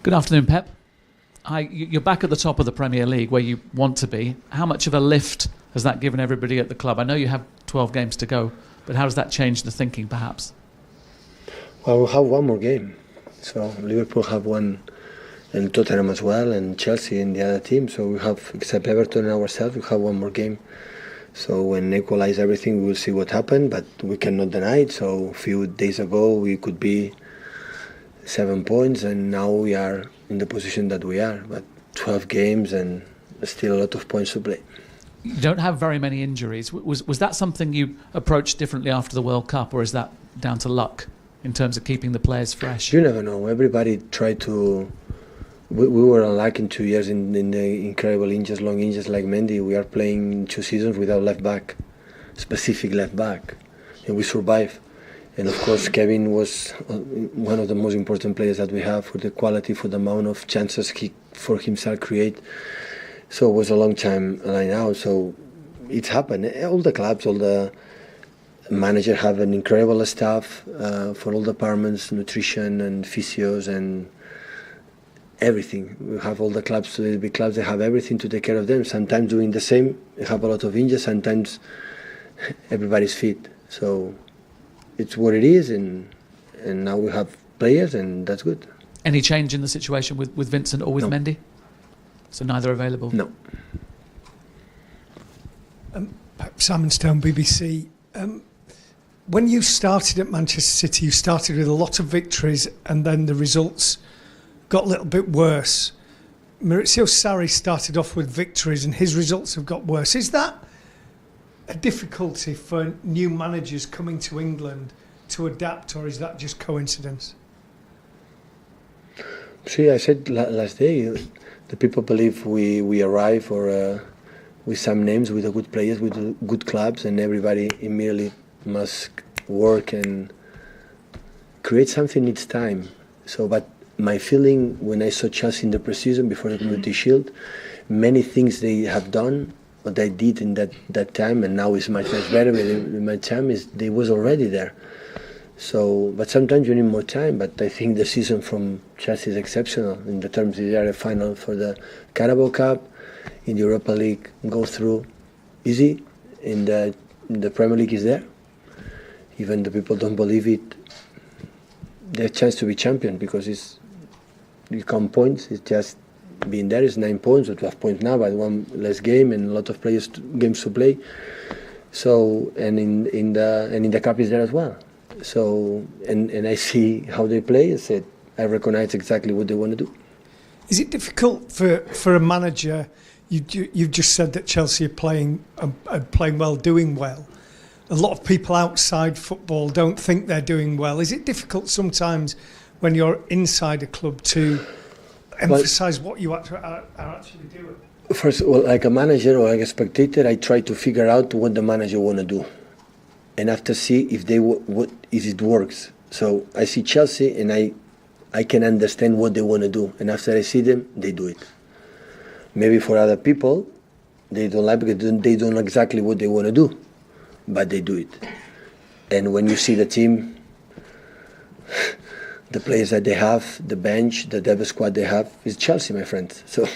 Good afternoon, Pep. Hi, you're back at the top of the Premier League where you want to be. How much of a lift has that given everybody at the club? I know you have 12 games to go, but how does that change the thinking, perhaps? Well, we'll have one more game. So Liverpool have one, and Tottenham as well, and Chelsea and the other team. So we have, except Everton and ourselves, we have one more game. So when they equalize everything, we will see what happened, but we cannot deny it. So a few days ago, we could be 7 points, and now we are in the position that we are. But 12 games and still a lot of points to play. You don't have very many injuries. Was that something you approached differently after the World Cup, or is that down to luck in terms of keeping the players fresh? You never know. Everybody tried to... We were unlucky in 2 years in the incredible injuries, long injuries like Mendy. We are playing 2 seasons without left back, specific left back, and we survived. And of course, Kevin was one of the most important players that we have for the quality, for the amount of chances he for himself create. So it was a long time line out. So it happened. All the clubs, all the managers have an incredible staff for all departments, nutrition and physios and everything. We have all the clubs, the big clubs, they have everything to take care of them. Sometimes doing the same, they have a lot of injuries, sometimes everybody's fit. So it's what it is, and now we have players, and that's good. Any change in the situation with Vincent or with Mendy? So neither available? No. Simon Stone, BBC. When you started at Manchester City, you started with a lot of victories, and then the results got a little bit worse. Maurizio Sarri started off with victories, and his results have got worse. Is that a difficulty for new managers coming to England to adapt, or is that just coincidence? See, I said last day, the people believe we arrive with some names, with the good players, with the good clubs, and everybody immediately must work and create something needs time. So, but my feeling when I saw Chelsea in the pre-season before the Community Shield, many things they have done, what they did in that time, and now is much better. In my time, is they was already there. So, but sometimes you need more time. But I think the season from Chelsea is exceptional in the terms they are a final for the Carabao Cup, in the Europa League, go through easy. In the Premier League is there. Even the people don't believe it. They have a chance to be champion because you count points. It's just being there is 9 points or 12 points now, but one less game and a lot of games to play. So and in the cup is there as well. So and I see how they play. I recognize exactly what they want to do. Is it difficult for a manager? You've just said that Chelsea are playing well, doing well. A lot of people outside football don't think they're doing well. Is it difficult sometimes when you're inside a club to emphasise what you are actually doing? First of all, like a manager or like a spectator, I try to figure out what the manager want to do, and after see if it works. So I see Chelsea, and I can understand what they want to do, and after I see them, they do it. Maybe for other people, they don't like because they don't know exactly what they want to do, but they do it. And when you see the team, the players that they have, the bench, the depth squad they have, is Chelsea, my friend. So,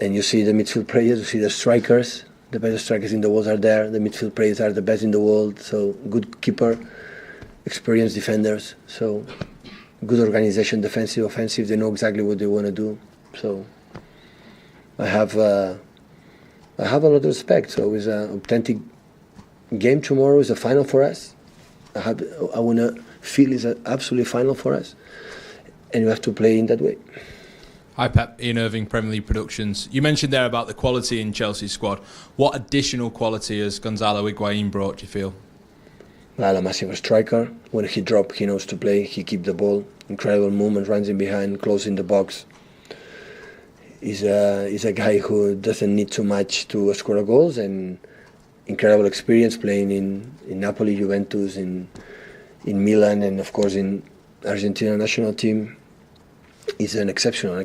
and you see the midfield players, you see the strikers, the best strikers in the world are there. The midfield players are the best in the world. So good keeper, experienced defenders. So good organization, defensive, offensive. They know exactly what they want to do. So I have a lot of respect. So it's an authentic game tomorrow. Is a final for us. I want to feel it's an absolute final for us, and you have to play in that way. Hi Pep, Ian Irving, Premier League Productions. You mentioned there about the quality in Chelsea's squad. What additional quality has Gonzalo Higuain brought, do you feel? Well, a massive striker. When he drops, he knows to play. He keeps the ball. Incredible movement, runs in behind, closing the box. He's a guy who doesn't need too much to score goals, and incredible experience playing in Napoli, Juventus, in Milan, and of course in Argentina national team. He's an exceptional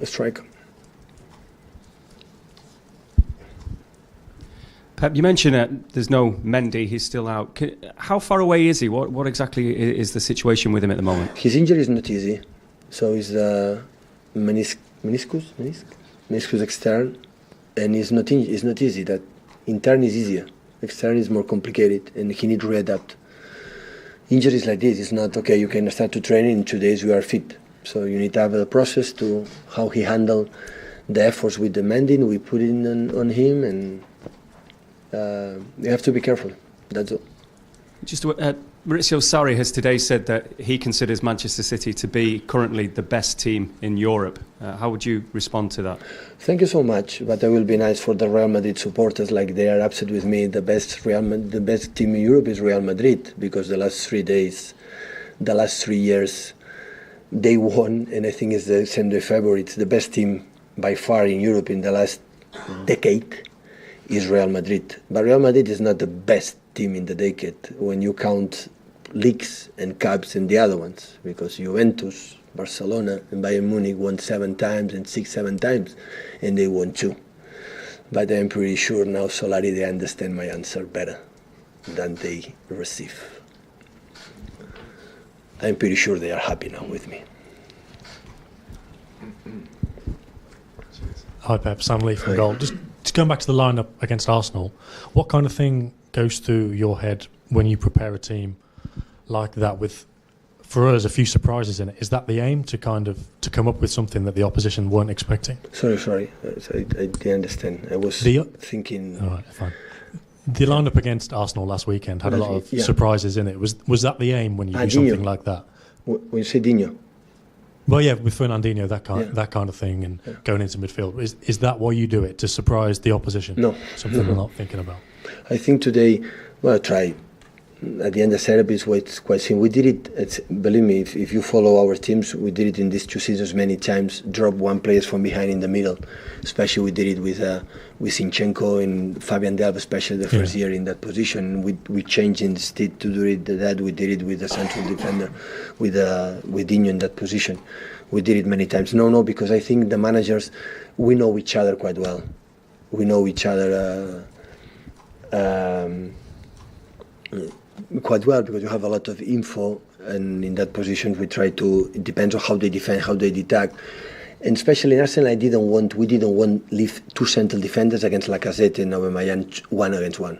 striker. Pep, you mentioned there's no Mendy, he's still out. How far away is he? What exactly is the situation with him at the moment? His injury is not easy. So it's meniscus extern, and it's not easy. That intern is easier. Extern is more complicated, and he needs to readapt. Injuries like this, it's not okay. You can start to train in 2 days. You are fit. So you need to have a process to how he handle the efforts with the mending. We put in on him, and you have to be careful. That's all. Just Maurizio Sarri has today said that he considers Manchester City to be currently the best team in Europe. How would you respond to that? Thank you so much, but it will be nice for the Real Madrid supporters, like they are upset with me. The best team in Europe is Real Madrid, because the last 3 years, they won, and I think it's the same day February. It's the best team by far in Europe in the last decade is Real Madrid. But Real Madrid is not the best team in the decade when you count leagues and cups and the other ones, because Juventus, Barcelona and Bayern Munich won 7 times and 6-7 times, and they won 2. But I'm pretty sure now Solari, they understand my answer better than they receive. I'm pretty sure they are happy now with me. Hi Pep, Sam Lee from Goal. Just going back to the lineup against Arsenal, what kind of thing goes through your head when you prepare a team like that with, for us, a few surprises in it? Is that the aim, to come up with something that the opposition weren't expecting? Sorry. I didn't understand. I was thinking. All right, fine. The lineup against Arsenal last weekend had a lot of surprises in it. Was that the aim when you do something like that? When you say Dino? Well, yeah, with Fernandinho, that kind of thing, and going into midfield. Is that why you do it, to surprise the opposition? No. Something we're not thinking about. I think today, I try. At the end, the setup is quite simple. We did it, believe me, if you follow our teams, we did it in these 2 seasons many times, drop one player from behind in the middle. Especially we did it with Zinchenko and Fabian Delph, especially the first year in that position. We changed instead to do it that. We did it with the central defender, with Dino in that position. We did it many times. No, because I think the managers, we know each other quite well. We know each other quite well, because you have a lot of info, and in that position we try to, it depends on how they defend, how they attack. And especially in Arsenal, we didn't want leave 2 central defenders against Lacazette and Aubameyang 1-on-1.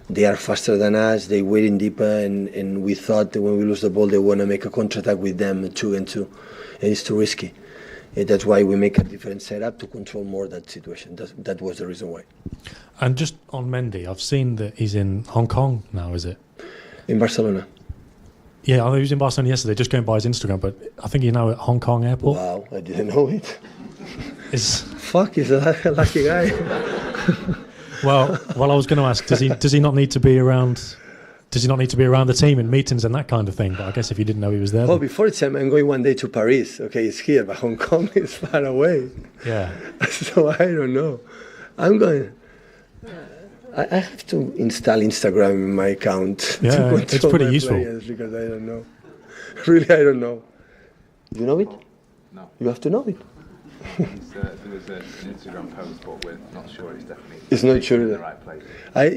They are faster than us, they were in deeper, and we thought that when we lose the ball they want to make a counter-attack with them 2-2, and it's too risky. And that's why we make a different setup to control more that situation. That was the reason why. And just on Mendy, I've seen that he's in Hong Kong now, is it? In Barcelona. Yeah, I know he was in Barcelona yesterday, just going by his Instagram, but I think he's now at Hong Kong airport. Wow, I didn't know it. Fuck, he's a lucky guy. Well, I was going to ask, does he not need to be around? Does he not need to be around the team in meetings and that kind of thing? But I guess if you didn't know he was there. Oh, before it's I'm going one day to Paris. Okay, it's here, but Hong Kong is far away. Yeah. So I don't know. I'm going. I have to install Instagram in my account. Yeah, it's pretty useful. Because I don't know. Really, I don't know. Do you know it? No. You have to know it. There was an Instagram post, but we're not sure it's definitely. It's not sure in the right place.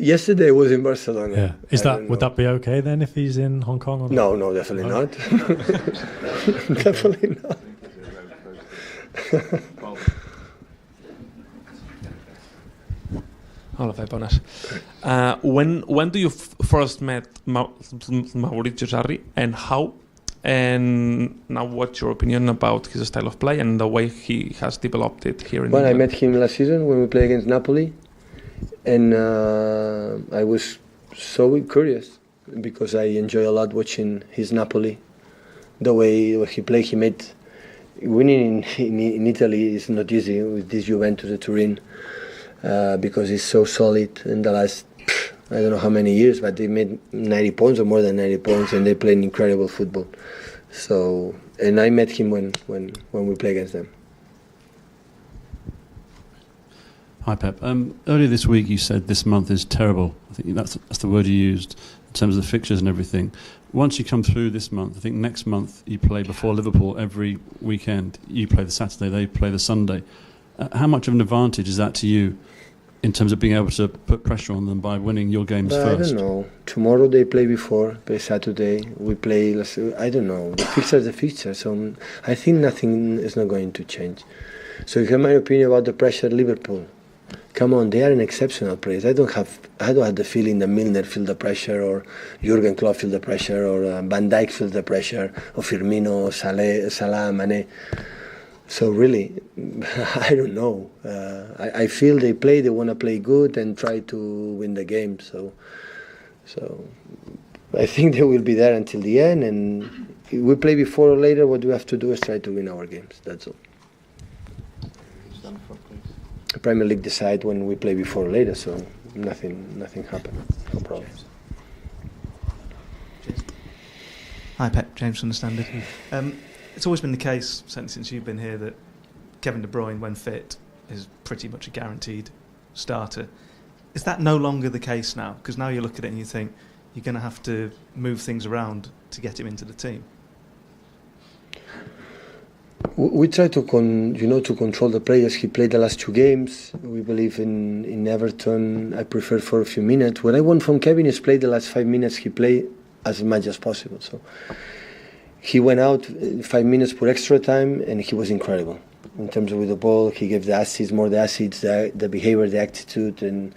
Yesterday I was in Barcelona. Yeah. Would that be okay then if he's in Hong Kong? Or not? No, definitely not. Definitely not. Hola, bones. When do you first met Maurizio Sarri, and how? And now, what's your opinion about his style of play and the way he has developed it here in England? I met him last season when we played against Napoli, and I was so curious because I enjoy a lot watching his Napoli. The way he played, he made winning in Italy is not easy with this Juventus at Turin. Because he's so solid in the last, I don't know how many years, but they made 90 points or more than 90 points, and they played incredible football. So, and I met him when we played against them. Hi Pep. Earlier this week you said this month is terrible. I think that's the word you used in terms of the fixtures and everything. Once you come through this month, I think next month you play before Liverpool every weekend. You play the Saturday, they play the Sunday. How much of an advantage is that to you in terms of being able to put pressure on them by winning your games But first? I don't know. Tomorrow they play play Saturday. We play. I don't know. The fixture is the fixture. So I think nothing is not going to change. So you have my opinion about the pressure. Liverpool, come on, they are an exceptional players. I don't have the feeling that Milner feel the pressure, or Jurgen Klopp feel the pressure, or Van Dijk feel the pressure, or Firmino, Salah, Mane. So really, I don't know. I feel they want to play good and try to win the game. So I think they will be there until the end. And if we play before or later, what we have to do is try to win our games. That's all. The Premier League decide when we play before or later. So nothing happened. No problem. Hi, Pep. James from the Standard. It's always been the case, certainly since you've been here, that Kevin De Bruyne, when fit, is pretty much a guaranteed starter. Is that no longer the case now? Because now you look at it and you think you're going to have to move things around to get him into the team. We try to control the players. He played the last 2 games. We believe in Everton. I prefer for a few minutes. What I want from Kevin is play the last 5 minutes. He play as much as possible. So he went out 5 minutes per extra time, and he was incredible in terms of with the ball. He gave the assists, the behavior, the attitude, and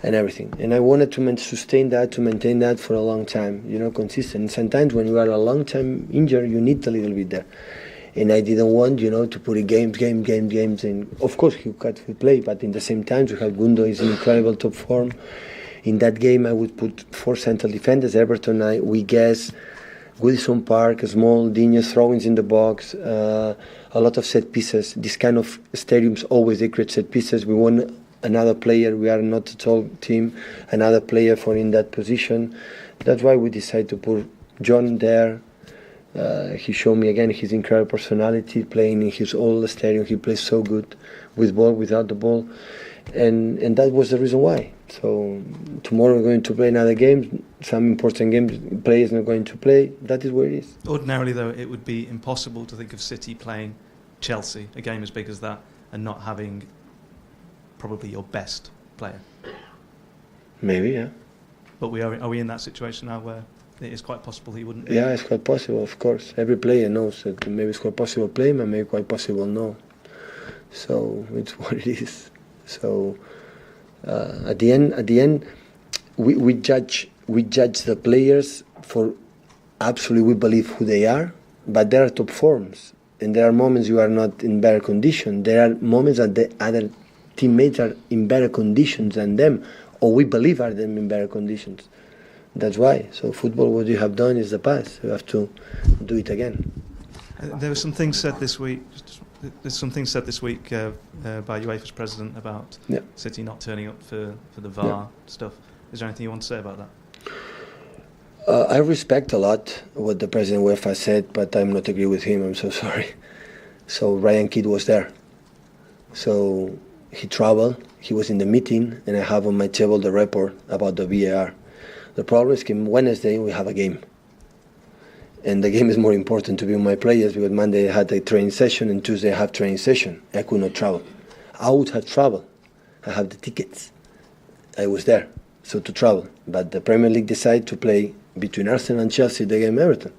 everything. And I wanted to sustain that, to maintain that for a long time. Consistent. And sometimes when you are a long time injured, you need a little bit there. And I didn't want, to put in games. And of course, he could play, but in the same time, we have Gundo is in incredible top form. In that game, I would put 4 central defenders. Everton, we guess. Goodison Park, small, Dinas throw-ins in the box, a lot of set pieces. This kind of stadiums always they create set pieces. We want another player. We are not a tall team. Another player for in that position. That's why we decided to put John there. He showed me again his incredible personality, playing in his old stadium. He plays so good with ball, without the ball, and that was the reason why. So tomorrow we're going to play another game. Some important games, players not going to play. That is where it is. Ordinarily, though, it would be impossible to think of City playing Chelsea, a game as big as that, and not having probably your best player. Maybe, yeah. But are we in that situation now where it is quite possible he wouldn't be? Yeah, it's quite possible, of course. Every player knows that maybe it's quite possible play, but maybe quite possible no. So it's what it is. So at the end, we judge the players for absolutely we believe who they are, but there are top forms, and there are moments you are not in better condition. There are moments that the other teammates are in better conditions than them, or we believe are them in better conditions. That's why. So football, what you have done is the past. You have to do it again. There were some things said this week. There's some things said this week by UEFA's president about City not turning up for the VAR stuff. Is there anything you want to say about that? I respect a lot what the president of UEFA said, but I'm not agree with him. I'm so sorry. So Ryan Kidd was there. So he traveled. He was in the meeting, and I have on my table the report about the VAR. The problem is Wednesday we have a game. And the game is more important to be with my players because Monday I had a training session and Tuesday I have training session. I could not travel. I would have traveled. I have the tickets. I was there, so to travel. But the Premier League decided to play between Arsenal and Chelsea the game Everton.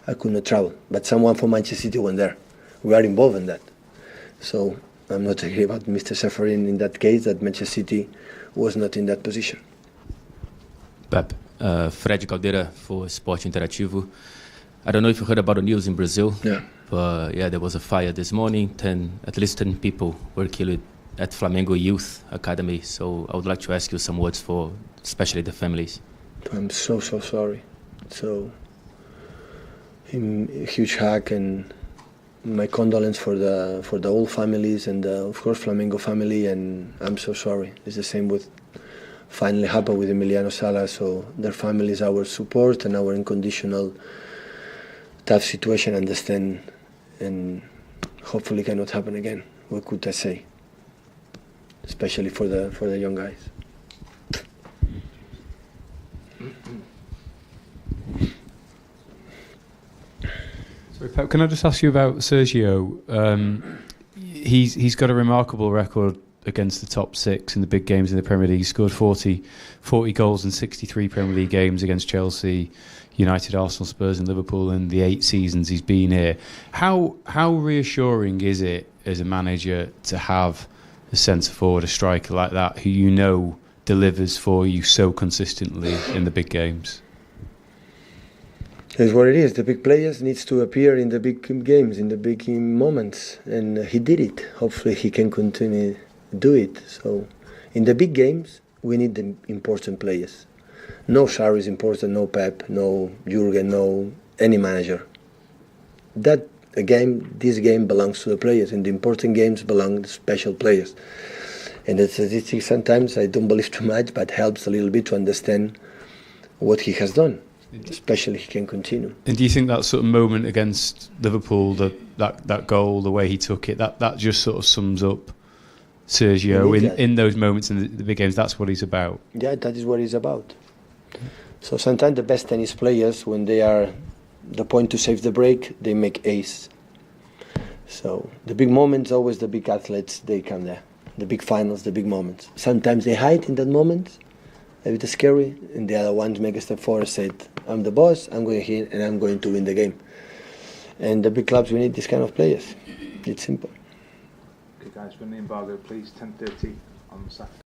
I could not travel. But someone from Manchester City went there. We are involved in that. So I'm not agree about Mr. Seferin in that case that Manchester City was not in that position. Pep, Fred Caldeira for Esporte Interativo. I don't know if you heard about the news in Brazil, but there was a fire this morning. At least 10 people were killed at Flamengo Youth Academy. So I would like to ask you some words for especially the families. I'm so sorry. So a huge hack, and my condolence for the whole families and of course Flamengo family, and I'm so sorry. It's the same with finally happened with Emiliano Sala, so their families, our support and our unconditional tough situation, understand, and hopefully cannot happen again. What could I say? Especially for the young guys. Sorry, Pep, can I just ask you about Sergio? He's got a remarkable record against the top six in the big games in the Premier League. He scored 40 goals in 63 Premier League games against Chelsea, United, Arsenal, Spurs and Liverpool in the 8 seasons he's been here. How reassuring is it as a manager to have a centre forward, a striker like that, who you know delivers for you so consistently in the big games? It's what it is. The big players needs to appear in the big games, in the big moments, and he did it. Hopefully he can continue to do it. So in the big games we need the important players. No Sarri is important, no Pep, no Jurgen, no any manager. This game belongs to the players, and the important games belong to special players. And the statistics sometimes I don't believe too much, but helps a little bit to understand what he has done. Especially he can continue. And do you think that sort of moment against Liverpool, that goal, the way he took it, that just sort of sums up Sergio in those moments in the big games? That's what he's about. Yeah, that is what he's about. So sometimes the best tennis players, when they are the point to save the break, they make ace. So the big moments, always the big athletes, they come there. The big finals, the big moments. Sometimes they hide in that moment, a bit scary, and the other ones make a step forward and said, I'm the boss, I'm going here and I'm going to win the game. And the big clubs, we need this kind of players. It's simple. Okay guys, when the embargo please, 10:30 on Saturday.